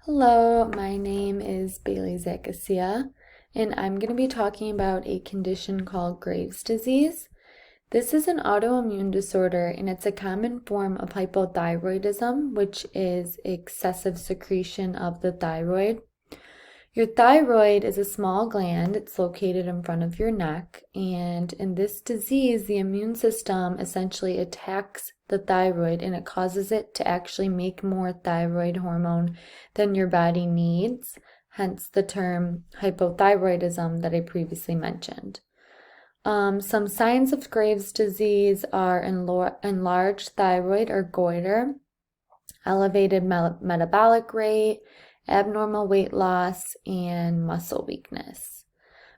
Hello, my name is Bailey Zaccasia, and I'm going to be talking about a condition called Graves' disease. This is an autoimmune disorder, and it's a common form of hypothyroidism, which is excessive secretion of the thyroid. Your thyroid is a small gland. It's located in front of your neck, and in this disease, the immune system essentially attacks the thyroid and it causes it to actually make more thyroid hormone than your body needs, hence the term hypothyroidism that I previously mentioned. Some signs of Graves' disease are enlarged thyroid or goiter, elevated metabolic rate, abnormal weight loss, and muscle weakness.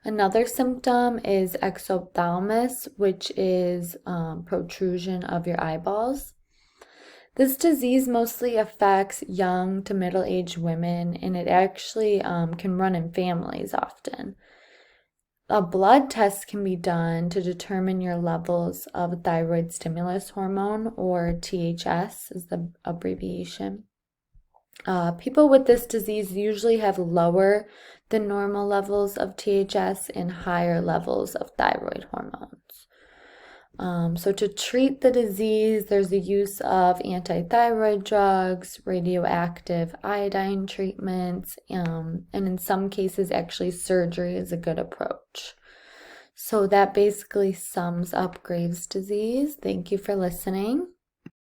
Another symptom is exophthalmos, which is protrusion of your eyeballs. This disease mostly affects young to middle-aged women, and it actually can run in families often. A blood test can be done to determine your levels of thyroid stimulus hormone, or THS is the abbreviation. People with this disease usually have lower than normal levels of THS and higher levels of thyroid hormones. So to treat the disease, there's the use of anti-thyroid drugs, radioactive iodine treatments, and in some cases, actually surgery is a good approach. So that basically sums up Graves' disease. Thank you for listening.